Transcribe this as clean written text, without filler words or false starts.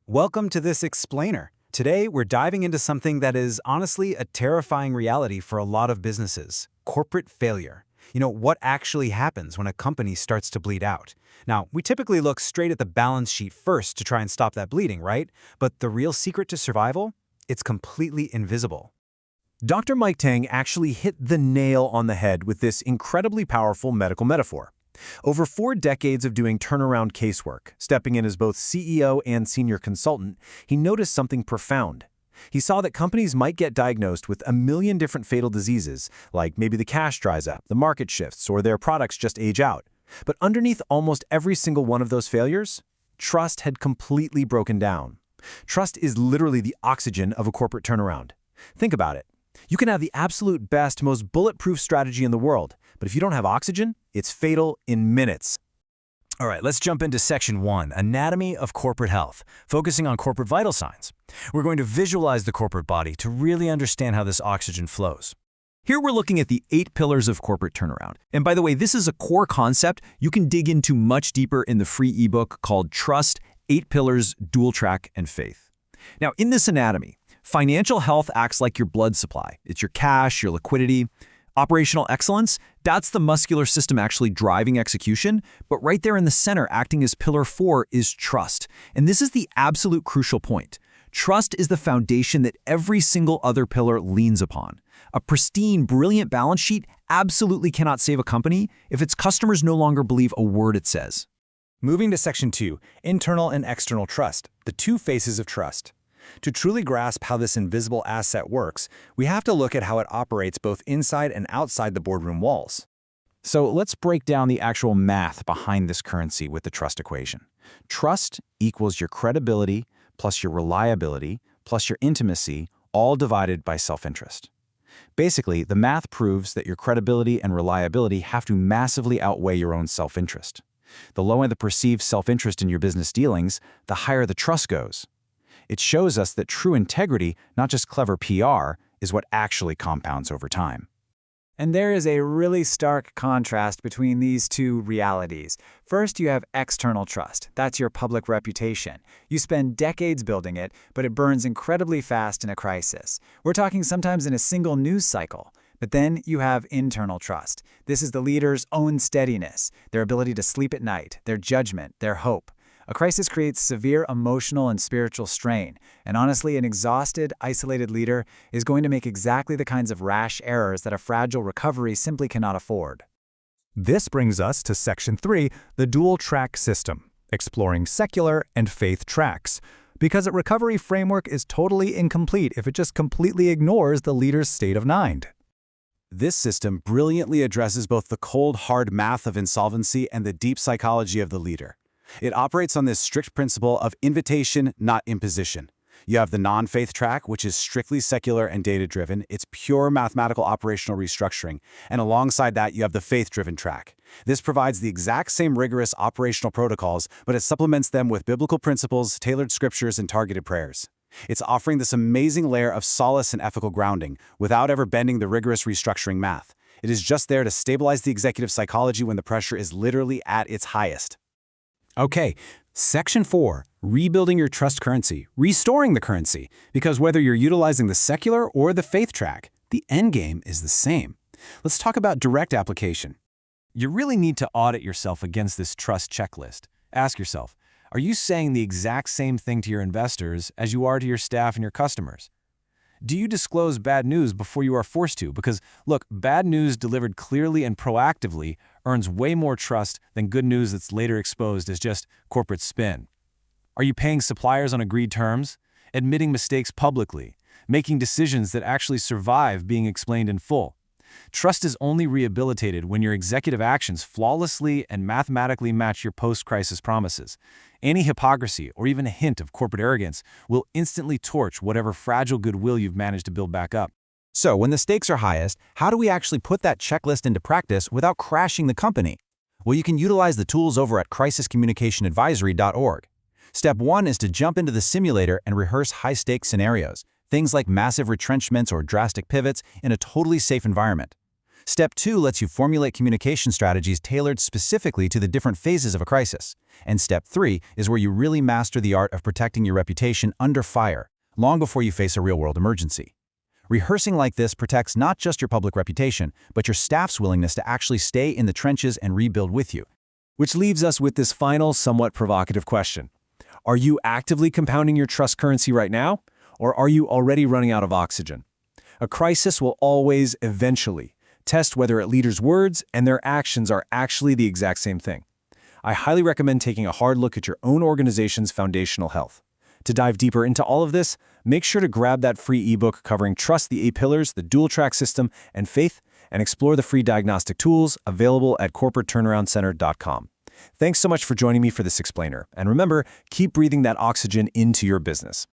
Welcome to this explainer. Today, we're diving into something that is honestly a terrifying reality for a lot of businesses: corporate failure. What actually happens when a company starts to bleed out. Now, we typically look straight at the balance sheet first to try and stop that bleeding, right? But the real secret to survival? It's completely invisible. Dr. Mike Tang actually hit the nail on the head with this incredibly powerful medical metaphor. Over 4 decades of doing turnaround casework, stepping in as both CEO and senior consultant, he noticed something profound. He saw that companies might get diagnosed with a million different fatal diseases, like maybe the cash dries up, the market shifts, or their products just age out. But underneath almost every single one of those failures, trust had completely broken down. Trust is literally the oxygen of a corporate turnaround. Think about it. You can have the absolute best, most bulletproof strategy in the world, but if you don't have oxygen, it's fatal in minutes. All right, let's jump into Section 1, Anatomy of Corporate Health, focusing on corporate vital signs. We're going to visualize the corporate body to really understand how this oxygen flows. Here we're looking at the 8 pillars of corporate turnaround. And by the way, this is a core concept you can dig into much deeper in the free ebook called Trust, 8 Pillars, Dual Track, and Faith. Now, in this anatomy, financial health acts like your blood supply. It's your cash, your liquidity. Operational excellence, that's the muscular system actually driving execution, but right there in the center acting as pillar 4 is trust. And this is the absolute crucial point. Trust is the foundation that every single other pillar leans upon. A pristine, brilliant balance sheet absolutely cannot save a company if its customers no longer believe a word it says. Moving to Section 2, Internal and External Trust, the 2 faces of trust. To truly grasp how this invisible asset works, we have to look at how it operates both inside and outside the boardroom walls. So let's break down the actual math behind this currency with the trust equation. Trust equals your credibility plus your reliability plus your intimacy, all divided by self-interest. Basically, the math proves that your credibility and reliability have to massively outweigh your own self-interest. The lower the perceived self-interest in your business dealings, the higher the trust goes. It shows us that true integrity, not just clever PR, is what actually compounds over time. And there is a really stark contrast between these two realities. First, you have external trust. That's your public reputation. You spend decades building it, but it burns incredibly fast in a crisis. We're talking sometimes in a single news cycle. But then you have internal trust. This is the leader's own steadiness, their ability to sleep at night, their judgment, their hope. A crisis creates severe emotional and spiritual strain, and honestly, an exhausted, isolated leader is going to make exactly the kinds of rash errors that a fragile recovery simply cannot afford. This brings us to Section 3, the dual track system, exploring secular and faith tracks, because a recovery framework is totally incomplete if it just completely ignores the leader's state of mind. This system brilliantly addresses both the cold, hard math of insolvency and the deep psychology of the leader. It operates on this strict principle of invitation, not imposition. You have the non-faith track, which is strictly secular and data-driven. It's pure mathematical operational restructuring. And alongside that, you have the faith-driven track. This provides the exact same rigorous operational protocols, but it supplements them with biblical principles, tailored scriptures, and targeted prayers. It's offering this amazing layer of solace and ethical grounding without ever bending the rigorous restructuring math. It is just there to stabilize the executive psychology when the pressure is literally at its highest. Okay, Section 4, rebuilding your trust currency, restoring the currency, because whether you're utilizing the secular or the faith track, the end game is the same. Let's talk about direct application. You really need to audit yourself against this trust checklist. Ask yourself, are you saying the exact same thing to your investors as you are to your staff and your customers? Do you disclose bad news before you are forced to? Because, look, bad news delivered clearly and proactively earns way more trust than good news that's later exposed as just corporate spin. Are you paying suppliers on agreed terms, admitting mistakes publicly, making decisions that actually survive being explained in full? Trust is only rehabilitated when your executive actions flawlessly and mathematically match your post-crisis promises. Any hypocrisy or even a hint of corporate arrogance will instantly torch whatever fragile goodwill you've managed to build back up. So, when the stakes are highest, how do we actually put that checklist into practice without crashing the company? Well, you can utilize the tools over at crisiscommunicationadvisory.org. Step 1 is to jump into the simulator and rehearse high-stakes scenarios, things like massive retrenchments or drastic pivots in a totally safe environment. Step 2 lets you formulate communication strategies tailored specifically to the different phases of a crisis. And Step 3 is where you really master the art of protecting your reputation under fire, long before you face a real-world emergency. Rehearsing like this protects not just your public reputation, but your staff's willingness to actually stay in the trenches and rebuild with you. Which leaves us with this final, somewhat provocative question. Are you actively compounding your trust currency right now, or are you already running out of oxygen? A crisis will always, eventually, test whether a leader's words and their actions are actually the exact same thing. I highly recommend taking a hard look at your own organization's foundational health. To dive deeper into all of this, make sure to grab that free ebook covering Trust, the 8 Pillars, the Dual Track System, and Faith, and explore the free diagnostic tools available at corporateturnaroundcenter.com. Thanks so much for joining me for this explainer. And remember, keep breathing that oxygen into your business.